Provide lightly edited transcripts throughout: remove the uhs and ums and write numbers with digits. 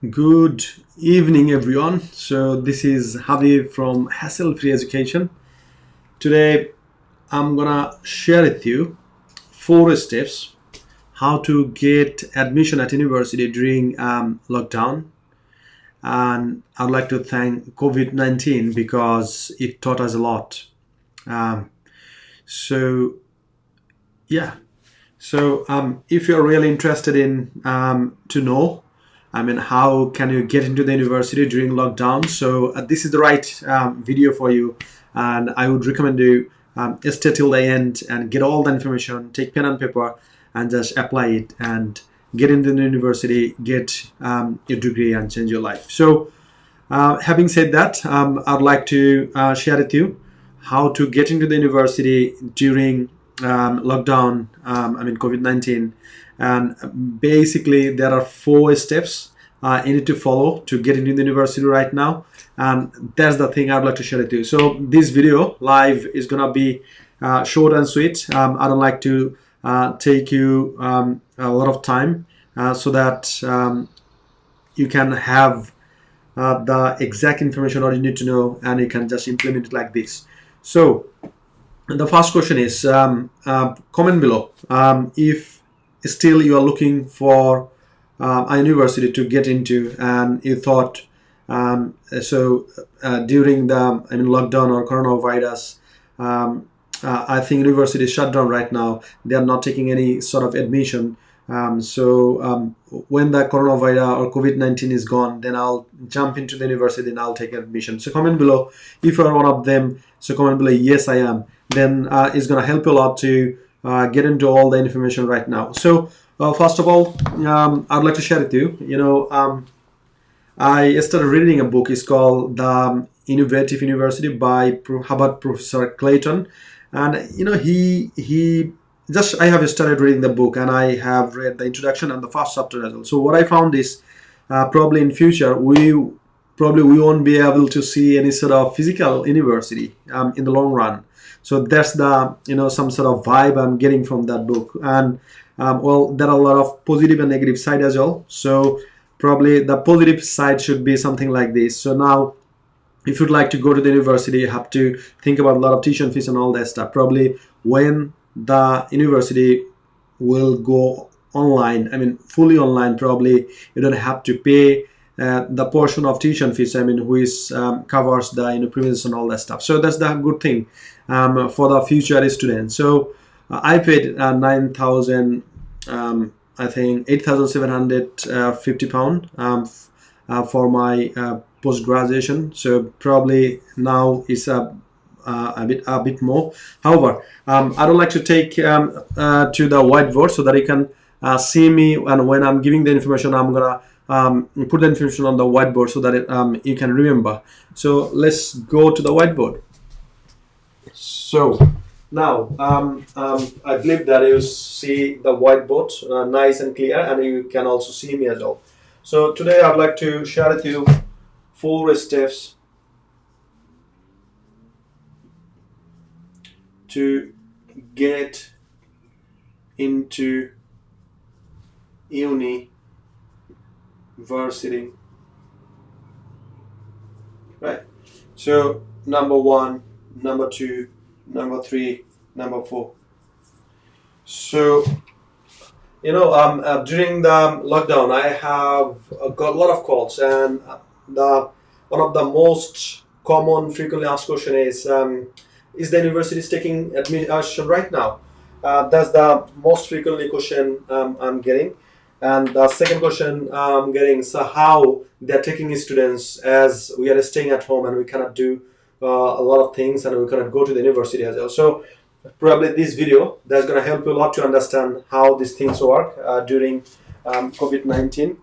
Good evening, everyone. So, this is Habib from Hassle Free Education. Today, I'm gonna share with you 4 steps how to get admission at university during lockdown. And I'd like to thank COVID-19 because it taught us a lot. Um, so, yeah, if you're really interested in to know, how can you get into the university during lockdown? So this is the right video for you, and I would recommend you stay till the end and get all the information. Take pen and paper and just apply it and get into the university, get your degree, and change your life. So, having said that, I'd like to share with you how to get into the university during lockdown, COVID-19. And basically, there are 4 steps you need to follow to get into the university right now. And that's the thing I'd like to share with you. So this video live is going to be short and sweet. I don't like to take you a lot of time so that you can have the exact information what you need to know, and you can just implement it like this. So the first question is comment below if still you are looking for a university to get into, and you thought during the lockdown or coronavirus, I think university is shut down right now. They are not taking any sort of admission. When the coronavirus or COVID-19 is gone, then I'll jump into the university and I'll take admission. So comment below if you are one of them. So comment below, yes, I am. Then it's going to help you a lot to get into all the information right now. So first of all, I'd like to share with you, I started reading a book. It's called The Innovative University by Harvard Professor Clayton. And I have started reading the book, and I have read the introduction and the first chapter as well. So what I found is probably in future we won't be able to see any sort of physical university in the long run. So that's the some sort of vibe I'm getting from that book. And there are a lot of positive and negative side as well. So probably the positive side should be something like this. So now, if you'd like to go to the university, you have to think about a lot of tuition fees and all that stuff. Probably when the university will go online, fully online, probably you don't have to pay the portion of tuition fees, which covers the premises and all that stuff. So that's the good thing for the future students. So I paid 9,000, I think 8,750 pound for my post graduation. So probably now it's a bit more. However, I don't like to take to the whiteboard so that you can see me, and when I'm giving the information, I'm gonna put the information on the whiteboard so that you can remember. So let's go to the whiteboard. So now I believe that you see the whiteboard nice and clear, and you can also see me as well. So today I'd like to share with you 4 steps to get into university, right? So number 1, number 2, number 3, number 4. So during the lockdown, I have got a lot of calls, and one of the most common frequently asked question is the university taking admission right now? That's the most frequently question I'm getting. And the second question I'm getting, so how they're taking students as we are staying at home and we cannot do a lot of things, and we cannot go to the university as well. So probably this video that's going to help you a lot to understand how these things work during COVID-19.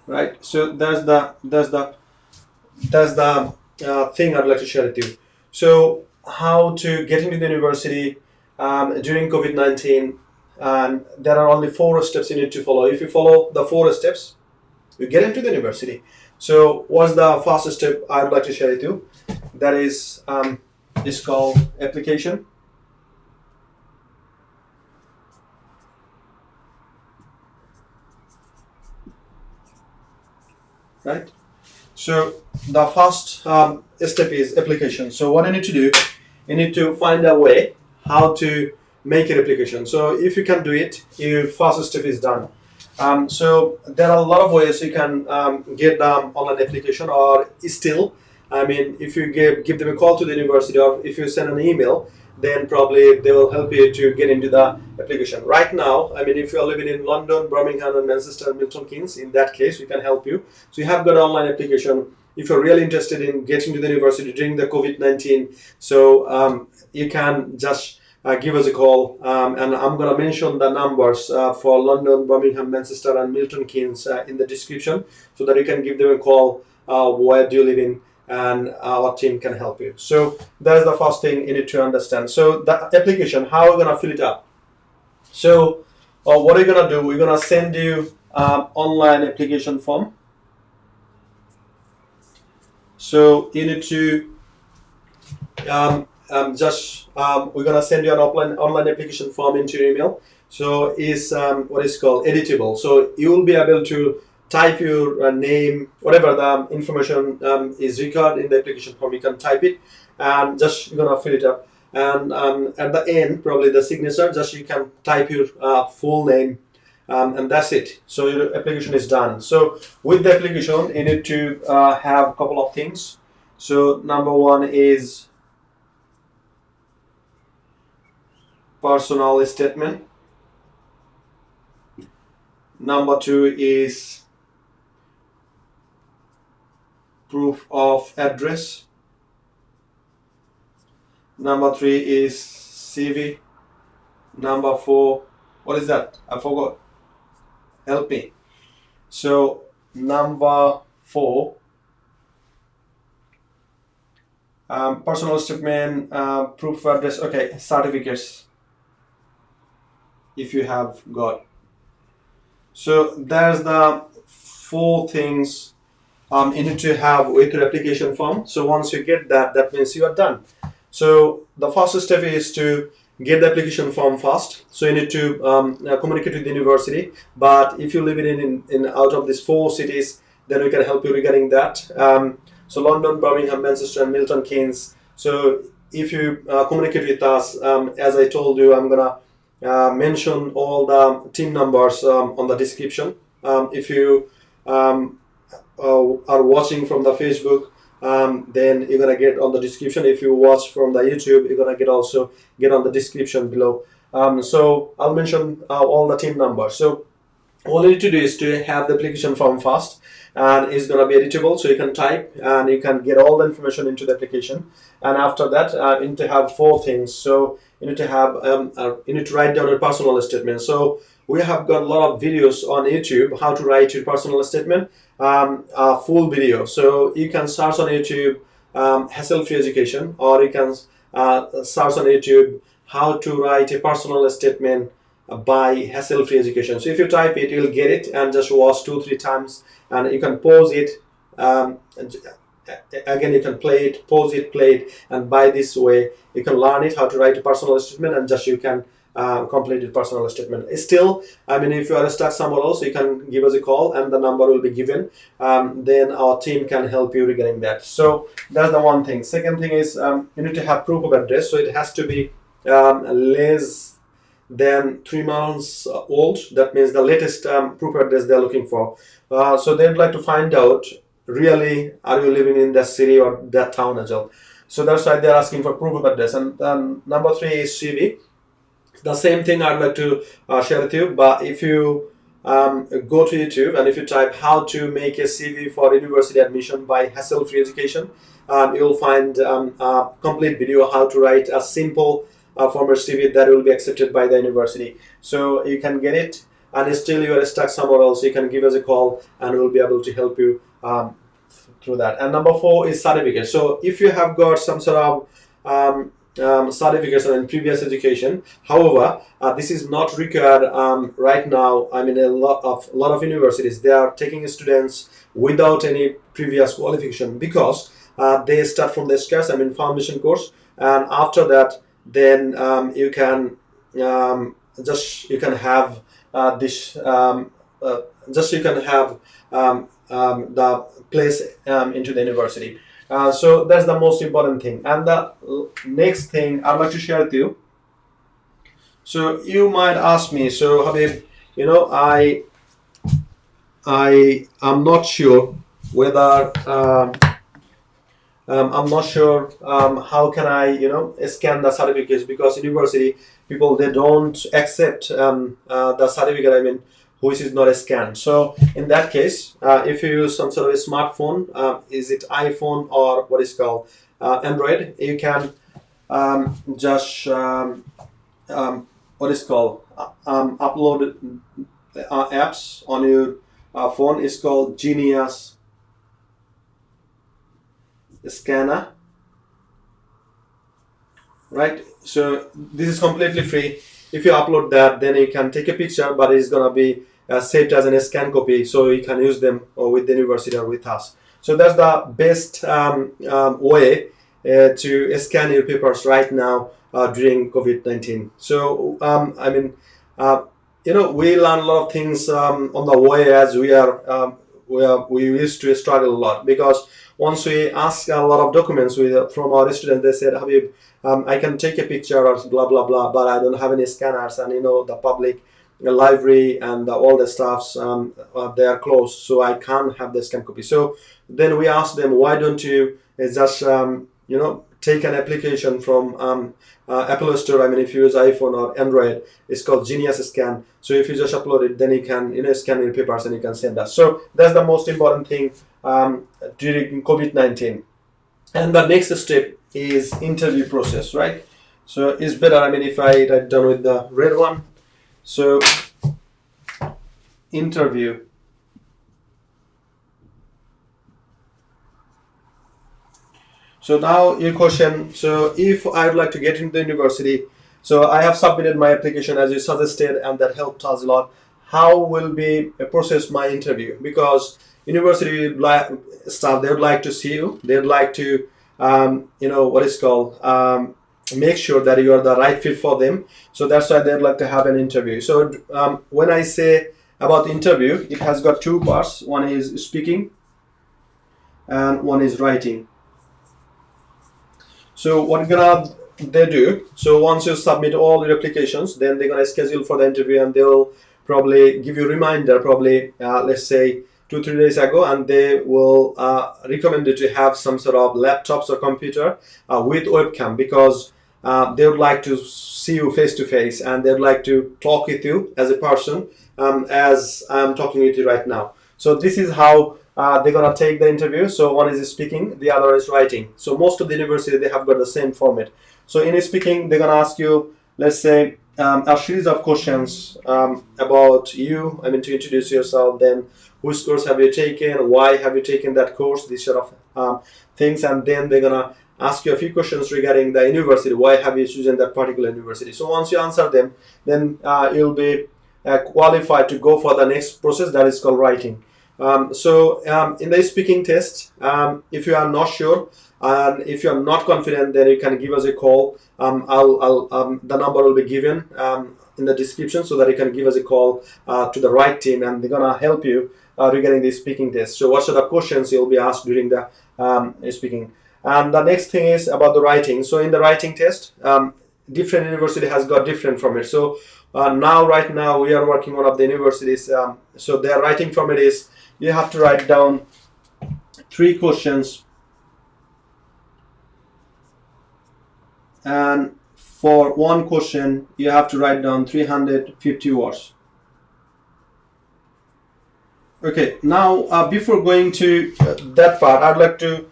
Right. So that's the thing I'd like to share with you. So how to get into the university during COVID-19, and there are only 4 steps you need to follow. If you follow the 4 steps, you get into the university. So what's the first step I'd like to share with you? That is is called application. Right? So the first step is application. So what you need to do, you need to find a way how to make an application. So if you can do it, your first step is done. So there are a lot of ways you can get the online application, or still, I mean, if you give them a call to the university, or if you send an email, then probably they will help you to get into the application. Right now, I mean, if you are living in London, Birmingham, and Manchester, Milton Keyns, in that case, we can help you. So you have got an online application. If you're really interested in getting to the university during the COVID-19, so you can just give us a call, and I'm going to mention the numbers for London, Birmingham, Manchester, and Milton Keyns in the description, so that you can give them a call. Where do you live in? And our team can help you. So that's the first thing you need to understand. So the application, how we're going to fill it up. So what we're going to do, we're going to send you online application form. So you need to we're going to send you an online application form into your email. So is what is called editable. So you will be able to type your name, whatever the information is recorded in the application form, you can type it, and just you're gonna fill it up. And at the end, probably the signature, just you can type your full name, and that's it. So your application is done. So with the application, you need to have a couple of things. So number one is personal statement. Number two is proof of address. Number three is CV. Number four, what is that? I forgot. Help me. So number four, personal statement, proof of address. Okay, certificates, if you have got. So there's the four things you need to have with your application form. So once you get that, that means you are done. So the first step is to get the application form first. So you need to communicate with the university. But if you live in out of these four cities, then we can help you regarding that. So London, Birmingham, Manchester, and Milton Keyns. So if you communicate with us, as I told you, I'm gonna mention all the team numbers on the description. If you are watching from the Facebook, then you're gonna get on the description. If you watch from the YouTube, you're gonna get on the description below. So I'll mention all the team numbers. So all you need to do is to have the application form first, and it's going to be editable, so you can type and you can get all the information into the application. And after that, you need to have four things. So you need to have you need to write down a personal statement. So we have got a lot of videos on YouTube how to write your personal statement, a full video. So you can search on YouTube hassle-free education, or you can search on YouTube how to write a personal statement by hassle-free education. So if you type it, you'll get it, and just watch 2-3 times, and you can pause it. Again, you can play it, pause it, play it, and by this way you can learn it how to write a personal statement, and just you can complete your personal statement. Still, I mean, if you are stuck somewhere else, you can give us a call, and the number will be given. Then our team can help you regarding that. So that's the one thing. Second thing is you need to have proof of address. So it has to be less than 3 months old. That means the latest proof of address they're looking for. So they'd like to find out, really, are you living in that city or that town as well? So that's why they're asking for proof of address. And number 3 is CV. The same thing I'd like to share with you. But if you go to YouTube and if you type how to make a CV for university admission by hassle-free education, you'll find a complete video how to write a simple format CV that will be accepted by the university. So you can get it, and still you are stuck somewhere else, you can give us a call and we'll be able to help you through that. And number 4 is certificate. So if you have got some sort of certificates in previous education, however, this is not required right now. I mean, a lot of universities, they are taking students without any previous qualification, because they start from the scratch, I mean foundation course, and after that then you can you can have this just you can have the place into the university. So that's the most important thing. And the next thing I'd like to share with you. So you might ask me, so Habib, I am not sure whether I'm not sure how can I scan the certificates, because university people, they don't accept the certificate, I mean, which is not a scan. So in that case, if you use some sort of a smartphone, is it iPhone or what is called Android, you can just what is called upload apps on your phone. Is called Genius Scanner, right? So this is completely free. If you upload that, then you can take a picture, but it's gonna be saved as a scan copy, so you can use them with the university or with us. So that's the best way to scan your papers right now during COVID-19. So I mean, we learn a lot of things on the way, as we used to struggle a lot, because once we ask a lot of documents from our students, they said, Habib, I can take a picture or blah blah blah, but I don't have any scanners, and the public library and all the staffs they are closed, so I can't have the scan copy. So then we asked them, why don't you just take an application from Apple Store. I mean, if you use iPhone or Android, it's called Genius Scan. So if you just upload it, then you can scan your papers and you can send us. So that's the most important thing during COVID-19. And the next step is interview process, right? So it's better, I mean, if I write down with the red one. So interview. So now your question, so if I would like to get into the university, so I have submitted my application as you suggested, and that helped us a lot. How will be process my interview? Because university staff, they would like to see you. They would like to, make sure that you are the right fit for them. So that's why they'd like to have an interview. So when I say about interview, it has got two parts. One is speaking and one is writing. So what they do, so once you submit all your applications, then they're gonna schedule for the interview, and they'll probably give you a reminder, probably let's say 2-3 days ago, and they will recommend you to have some sort of laptops or computer with webcam, because they would like to see you face to face, and they'd like to talk with you as a person, as I'm talking with you right now. So this is how they're gonna take the interview. So one is speaking, the other is writing. So most of the university, they have got the same format. So in speaking, they're gonna ask you, let's say, a series of questions about you. I mean, to introduce yourself, then which course have you taken, why have you taken that course, these sort of things, and then they're gonna ask you a few questions regarding the university. Why have you chosen that particular university? So once you answer them, then you'll be qualified to go for the next process, that is called writing. In the speaking test, if you are not sure and if you are not confident, then you can give us a call. The number will be given in the description, so that you can give us a call to the right team, and they're gonna help you regarding the speaking test. So what sort of questions you'll be asked during the speaking. And the next thing is about the writing. So in the writing test, different university has got different format. So right now we are working one of the universities. So their writing format is, you have to write down 3 questions, and for one question you have to write down 350 words. Okay, now before going to that part, I'd like to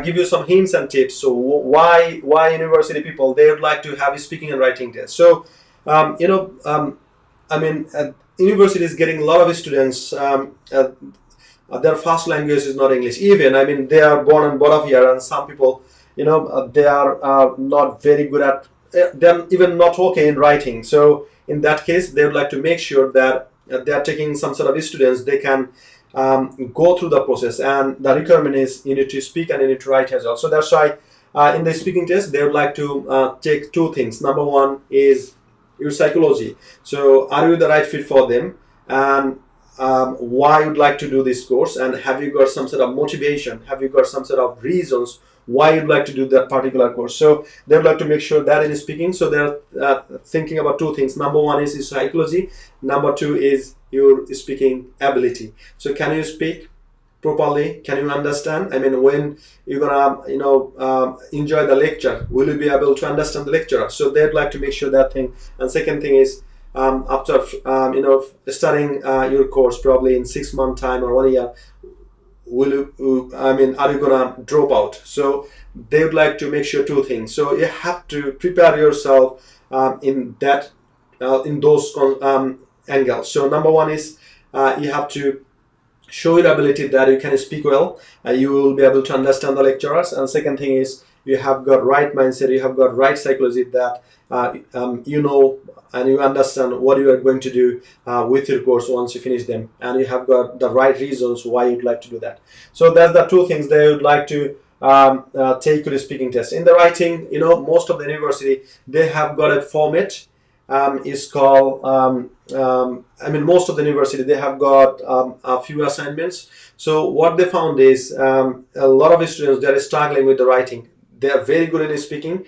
give you some hints and tips. So why university people, they would like to have a speaking and writing test. So university is getting a lot of students. Their first language is not English. Even, I mean, they are born and brought up here, and some people, they are not very good at, they're even not okay in writing. So in that case, they would like to make sure that they are taking some sort of students, they can go through the process, and the requirement is you need to speak and you need to write as well. So that's why in the speaking test they would like to take two things. Number one is your psychology. So are you the right fit for them, and why you'd like to do this course, and have you got some sort of motivation, have you got some sort of reasons why you'd like to do that particular course. So they would like to make sure that in speaking, so they're thinking about two things. Number one is psychology, number two is your speaking ability. So can you speak properly? Can you understand? I mean, when you're gonna enjoy the lecture, will you be able to understand the lecturer? So they'd like to make sure that thing. And second thing is, after studying your course probably in 6 month time or 1 year, are you gonna drop out? So they would like to make sure two things. So you have to prepare yourself in those angles. So number one is you have to show your ability that you can speak well, you will be able to understand the lecturers. And second thing is you have got right mindset, you have got right psychology, that and you understand what you are going to do with your course once you finish them, and you have got the right reasons why you'd like to do that. So that's the two things they would like to take your speaking test. In the writing, most of the university, they have got a format, is called most of the university, they have got a few assignments. So what they found is a lot of students, they are struggling with the writing. They are very good in speaking.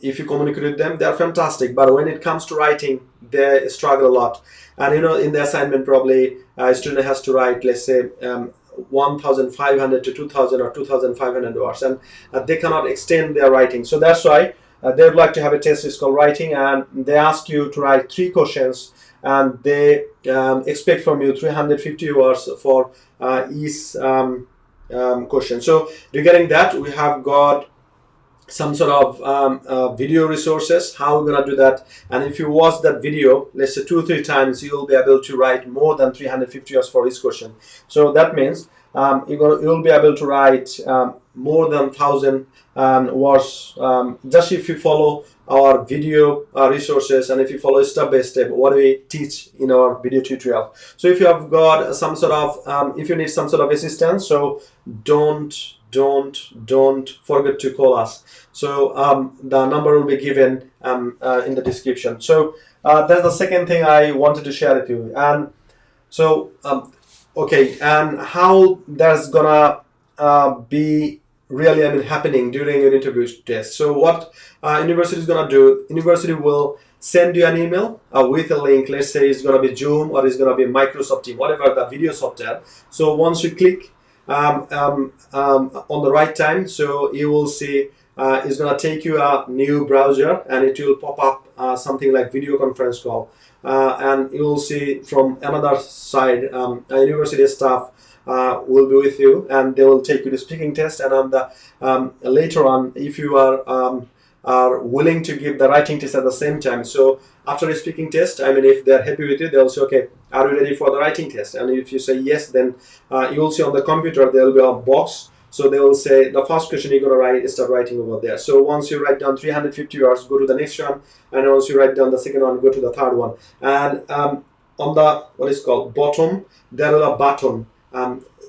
If you communicate with them, they are fantastic, but when it comes to writing, they struggle a lot. And in the assignment, probably a student has to write, let's say 1,500 to 2,000 or 2,500 words, and they cannot extend their writing. So that's why they would like to have a test. It's called writing, and they ask you to write 3 questions, and they expect from you 350 words for each question. So regarding that, we have got some sort of video resources, how we're gonna do that. And if you watch that video, let's say 2 or 3 times, you'll be able to write more than 350 words for each question. So that means you'll be able to write more than 1,000 words, just if you follow our video resources, and if you follow step by step what we teach in our video tutorial. So if you have got some sort of if you need some sort of assistance, so don't forget to call us. So the number will be given in the description. So that's the second thing I wanted to share with you. And so okay, and how that's gonna be really happening during your interview test. So what university is gonna do, university will send you an email with a link. Let's say it's gonna be Zoom, or it's gonna be Microsoft Teams, whatever the video software. So once you click on the right time, so you will see it's gonna take you a new browser, and it will pop up something like video conference call, and you will see from another side a university staff will be with you, and they will take you to speaking test. And on the later on, if you are willing to give the writing test at the same time, so after a speaking test, if they're happy with you, they'll say, okay, are you ready for the writing test? And if you say yes, then you will see on the computer there will be a box. So they will say the first question you're going to write is start writing over there. So once you write down 350 words, go to the next one, and once you write down the second one, go to the third one. And on the what is called bottom, there is a button,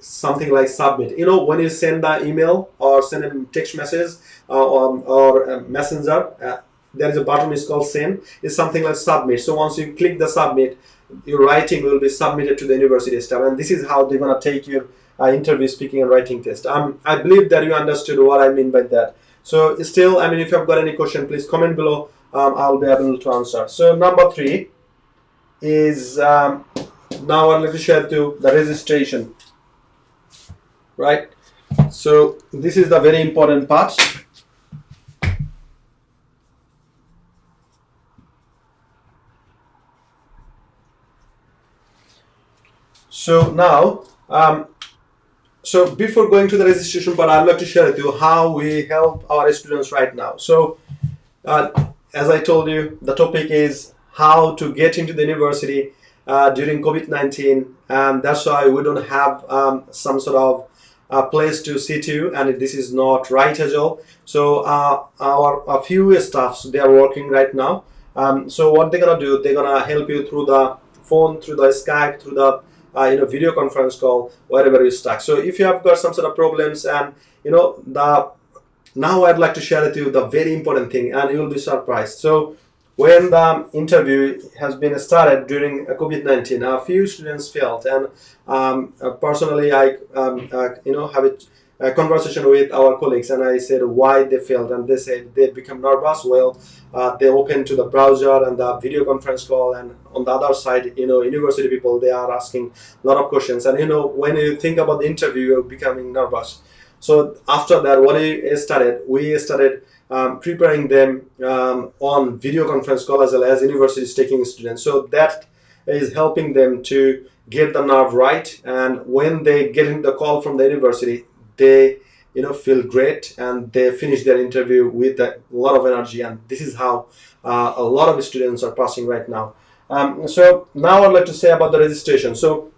something like submit. When you send the email or send a text message or messenger, there is a button, is called send. It's something like submit. So once you click the submit, your writing will be submitted to the university staff, and this is how they're gonna take your interview speaking and writing test. I believe that you understood what I mean by that. So still, if you've got any question, please comment below. I'll be able to answer. So number 3 is now I'd like to share to the registration. Right. So this is the very important part. So now, so before going to the registration part, I'd like to share with you how we help our students right now. So as I told you, the topic is how to get into the university during COVID-19, and that's why we don't have some sort of place to sit you, and this is not right as well. So a few staffs, they are working right now. So what they're gonna do, they're gonna help you through the phone, through the Skype, through the video conference call, wherever you're stuck. So if you have got some sort of problems, and now I'd like to share with you the very important thing, and you will be surprised. So when the interview has been started during COVID-19, a few students failed, and personally I have a conversation with our colleagues, and I said why they failed, and they said they become nervous. Well, they open to the browser and the video conference call, and on the other side, university people, they are asking a lot of questions, and when you think about the interview, you're becoming nervous. So after that, what we started preparing them on video conference call, as well as universities taking students. So that is helping them to get the nerve right, and when they get in the call from the university, they feel great, and they finish their interview with a lot of energy. And this is how a lot of students are passing right now. So now I'd like to say about the registration. So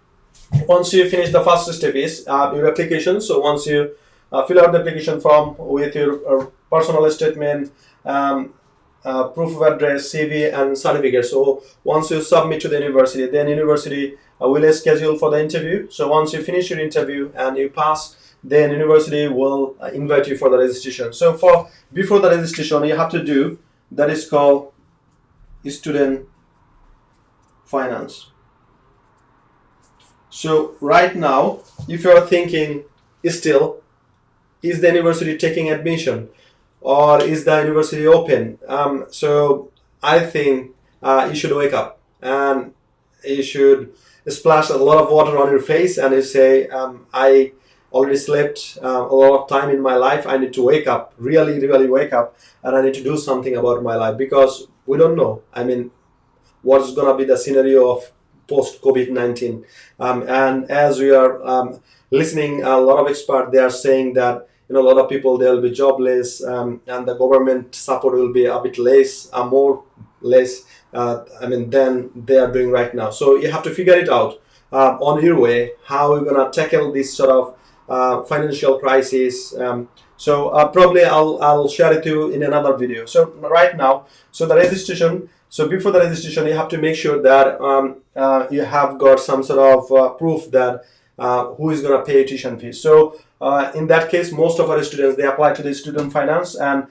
once you finish, the first step is your application. So once you fill out the application form with your personal statement, proof of address, CV, and certificate. So once you submit to the university, then university will schedule for the interview. So once you finish your interview and you pass, then university will invite you for the registration. So before the registration, you have to do that is called student finance. So right now, if you are thinking still, is the university taking admission, or is the university open? So I think you should wake up, and you should splash a lot of water on your face, and you say, I already slept a lot of time in my life. I need to wake up, really, really wake up, and I need to do something about my life, because we don't know, what's going to be the scenario of post COVID-19. And as we are listening, a lot of experts, they are saying that a lot of people, they will be jobless, and the government support will be a bit less, than they are doing right now. So you have to figure it out on your way, how you're gonna tackle this sort of financial crisis. So probably I'll share it to you in another video. So right now, so the registration. So before the registration, you have to make sure that you have got some sort of proof that who is going to pay tuition fees. So in that case, most of our students, they apply to the student finance, and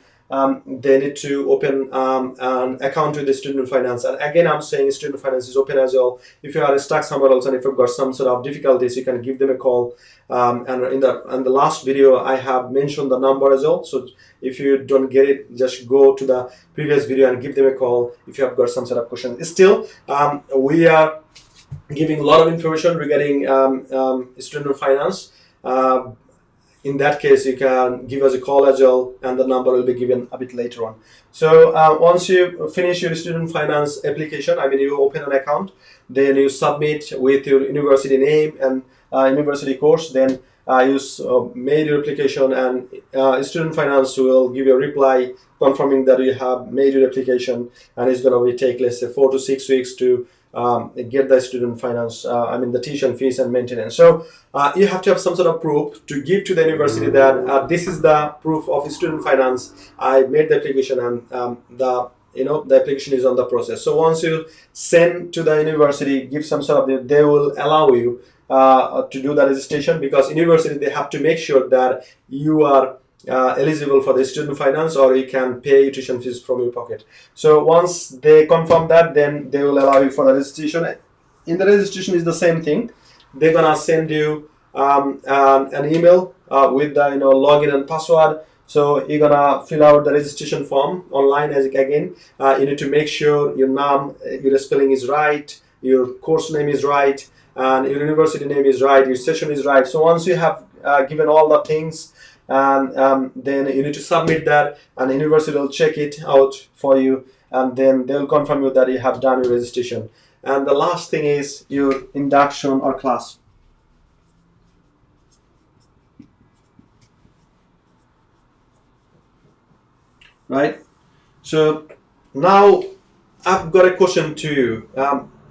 they need to open an account with the student finance. And again, I'm saying student finance is open as well. If you are stuck somewhere else, and if you've got some sort of difficulties, you can give them a call. And in the last video, I have mentioned the number as well. So if you don't get it, just go to the previous video and give them a call if you have got some sort of question. Still, we are giving a lot of information regarding student finance. In that case, you can give us a call as well, and the number will be given a bit later on. So once you finish your student finance application, you open an account, then you submit with your university name and university course, then you made your application, and student finance will give you a reply confirming that you have made your application, and it's going to take, let's say, 4 to 6 weeks to get the student finance, the tuition fees and maintenance. So you have to have some sort of proof to give to the university that this is the proof of student finance. I made the application, and the application is on the process. So once you send to the university, give some sort of, they will allow you to do the registration, because university, they have to make sure that you are eligible for the student finance, or you can pay tuition fees from your pocket. So once they confirm that, then they will allow you for the registration. In the registration is the same thing. They're gonna send you an email with the login and password. So you're gonna fill out the registration form online. As again, you need to make sure your name, your spelling is right, your course name is right, and your university name is right, your session is right. So once you have given all the things, and then you need to submit that, and the university will check it out for you, and then they'll confirm you that you have done your registration. And the last thing is your induction or class. Right? So now I've got a question to you.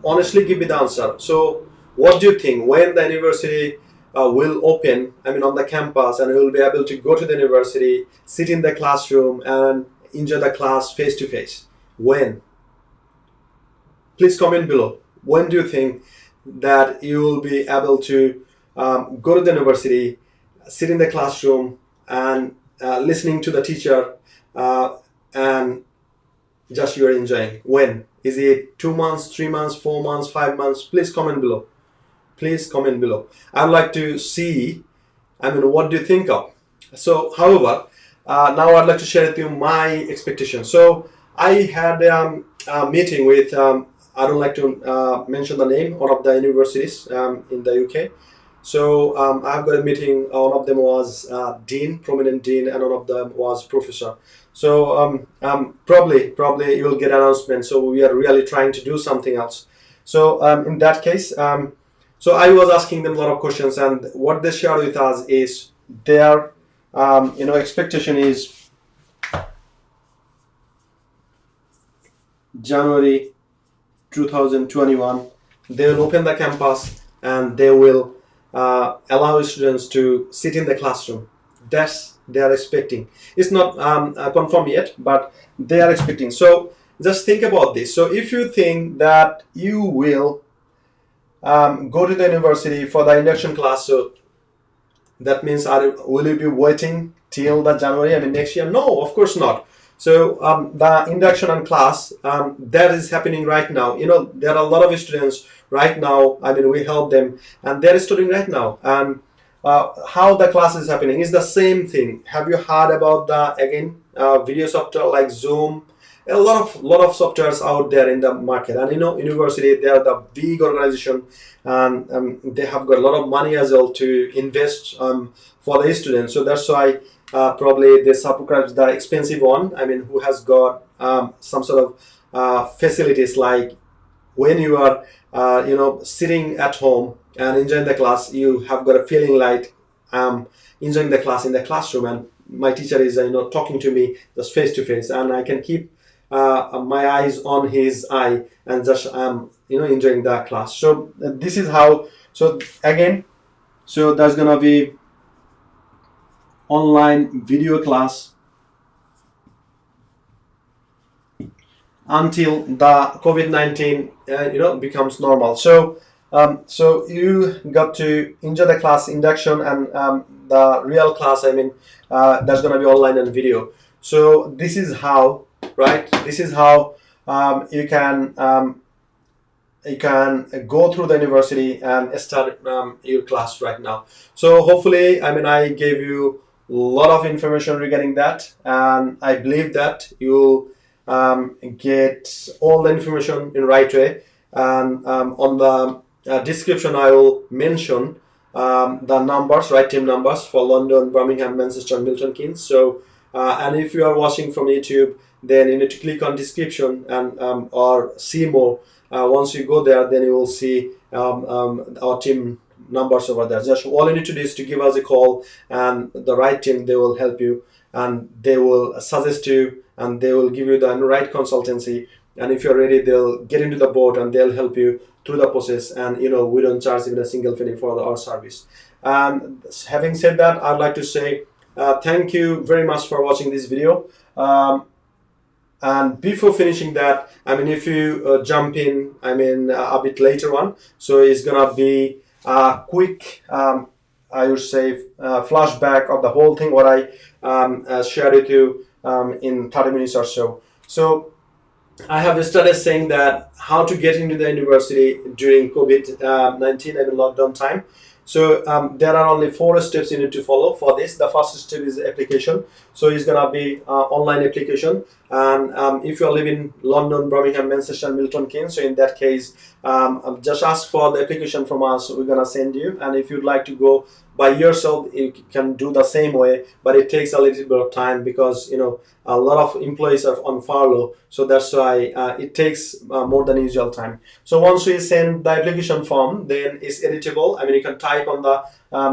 Honestly, give me the answer. So what do you think, when the university will open, on the campus, and you will be able to go to the university, sit in the classroom, and enjoy the class face to face? When? Please comment below. When do you think that you will be able to go to the university, sit in the classroom, and listening to the teacher, and just you're enjoying. When is it? 2 months, 3 months, 4 months, 5 months? Please comment below. Please comment below. I'd like to see, what do you think of? So, however, now I'd like to share with you my expectations. So, I had a meeting with, I don't like to mention the name, one of the universities in the UK. So, I've got a meeting. One of them was dean, prominent dean, and one of them was professor. So, probably you will get announcement. So, we are really trying to do something else. So, in that case, so I was asking them a lot of questions, and what they shared with us is their, expectation is January 2021. They will open the campus and they will allow students to sit in the classroom. That's they are expecting. It's not confirmed yet, but they are expecting. So just think about this. So if you think that you will go to the university for the induction class, so that means will you be waiting till the January, next year? No, of course not. So the induction and class that is happening right now. There are a lot of students right now. We help them, and they're studying right now. And how the class is happening is the same thing. Have you heard about the video software like Zoom? A lot of softwares out there in the market, and university, they are the big organization, and they have got a lot of money as well to invest for the students. So that's why probably they subscribe the expensive one. Who has got some sort of facilities, like when you are sitting at home and enjoying the class, you have got a feeling like enjoying the class in the classroom, and my teacher is talking to me just face to face, and I can keep my eyes on his eye and just enjoying the class. So this is how. So again, so there's gonna be online video class until the COVID-19 becomes normal. So so you got to enjoy the class induction, and the real class, that's gonna be online and video. So this is how, right? This is how you can go through the university and start your class right now. So hopefully, I gave you a lot of information regarding that, and I believe that you get all the information in right way. And on the description, I will mention the numbers, right team numbers for London, Birmingham, Manchester, Milton Keyns. So and if you are watching from YouTube, then you need to click on description and or see more. Once you go there, then you will see our team numbers over there. Just all you need to do is to give us a call, and the right team, they will help you, and they will suggest you, and they will give you the right consultancy. And if you're ready, they'll get into the board and they'll help you through the process. And we don't charge even a single penny for our service. And having said that, I'd like to say thank you very much for watching this video. And before finishing that, if you jump in, a bit later on, so it's gonna be a quick, I would say, flashback of the whole thing, what I shared with you in 30 minutes or so. So I have started saying that how to get into the university during COVID-19 lockdown time. So there are only 4 steps you need to follow for this. The first step is application. So it's gonna be online application. And if you are living in London, Birmingham, Manchester, Milton Keyns, so in that case, just ask for the application from us. We're gonna send you. And if you'd like to go by yourself, you can do the same way, but it takes a little bit of time because a lot of employees are on furlough. So that's why it takes more than usual time. So once we send the application form, then it's editable. You can type on the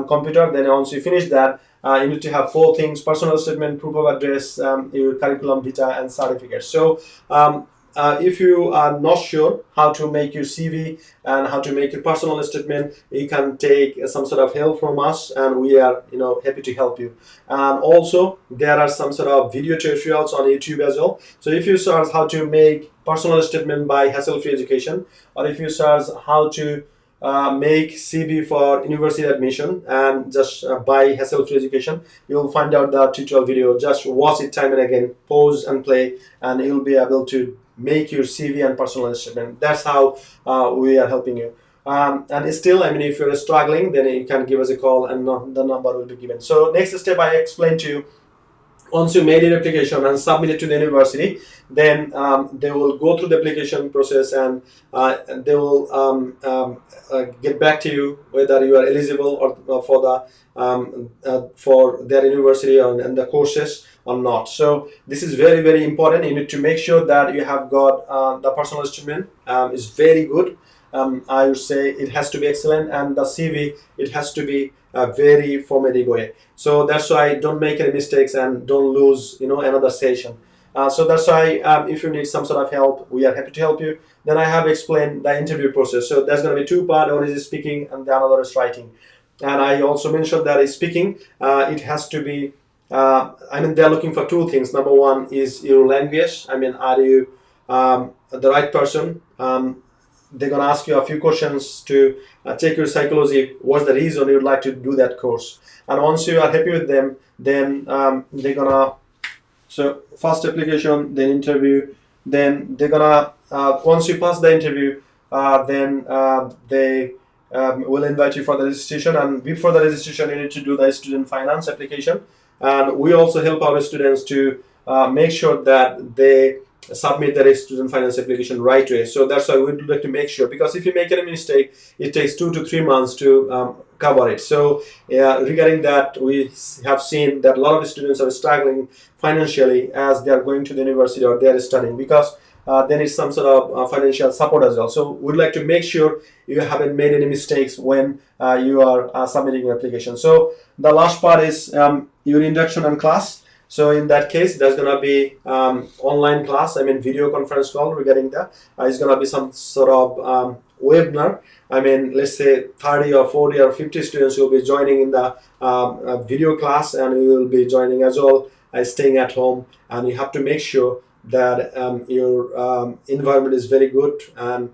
computer. Then once you finish that, you need to have 4 things: personal statement, proof of address, your curriculum vitae, and certificate. So if you are not sure how to make your CV and how to make your personal statement, you can take some sort of help from us, and we are happy to help you. And also there are some sort of video tutorials on YouTube as well. So if you search how to make personal statement by Hassle Free Education, or if you search how to make CV for university admission and just buy hassle-free education, you'll find out the tutorial video. Just watch it time and again, pause and play, and you'll be able to make your CV and personal statement. That's how we are helping you. And still, I mean, if you're struggling, then you can give us a call and the number will be given. So next step I explained to you, once you made an application and submit it to the university, then they will go through the application process and they will get back to you whether you are eligible or for their university and the courses or not. So this is very, very important. You need to make sure that you have got the personal statement is very good. I would say it has to be excellent, and the CV, it has to be a very formative way. So that's why don't make any mistakes and don't lose, another session. So that's why if you need some sort of help, we are happy to help you. Then I have explained the interview process. So there's going to be two parts. One is speaking and the other is writing. And I also mentioned that speaking, it has to be, they're looking for two things. Number one is your language. Are you the right person? They're going to ask you a few questions to check your psychology. What's the reason you'd like to do that course? And once you are happy with them, then they're going to, so first application, then interview, then they're going to, once you pass the interview, then they will invite you for the registration. And before the registration, you need to do the student finance application. And we also help our students to make sure that they submit their student finance application right away. So that's why we'd like to make sure, because if you make any mistake, it takes 2 to 3 months to cover it. So regarding that, we have seen that a lot of students are struggling financially as they are going to the university or they are studying, because there is some sort of financial support as well. So we'd like to make sure you haven't made any mistakes when you are submitting your application. So the last part is your induction and class. So in that case, there's going to be online class, video conference call regarding that. It's going to be some sort of webinar. Let's say 30 or 40 or 50 students will be joining in the video class, and you will be joining as well, staying at home. And you have to make sure that your environment is very good and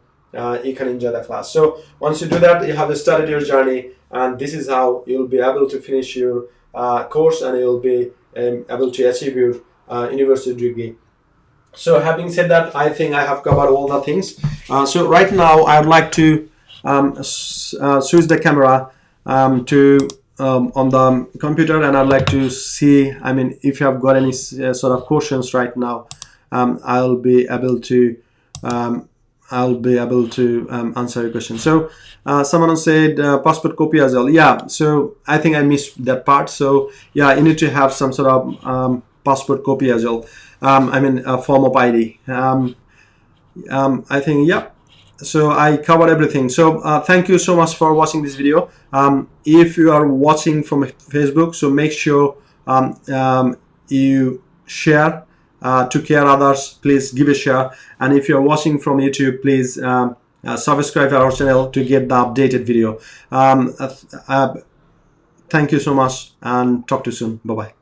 you can enjoy the class. So once you do that, you have started your journey, and this is how you'll be able to finish your course, and you'll be able to achieve your university degree. So having said that, I think I have covered all the things. So right now I would like to switch the camera to on the computer, and I'd like to see, if you have got any sort of questions right now, I'll be able to answer your question. So someone said passport copy as well. Yeah, so I think I missed that part. So yeah, you need to have some sort of passport copy as well. A form of ID. I think, yeah. So I covered everything. So thank you so much for watching this video. If you are watching from Facebook, so make sure you share to care others. Please give a share. And if you're watching from YouTube, please subscribe to our channel to get the updated video. Thank you so much, and talk to you soon. Bye bye.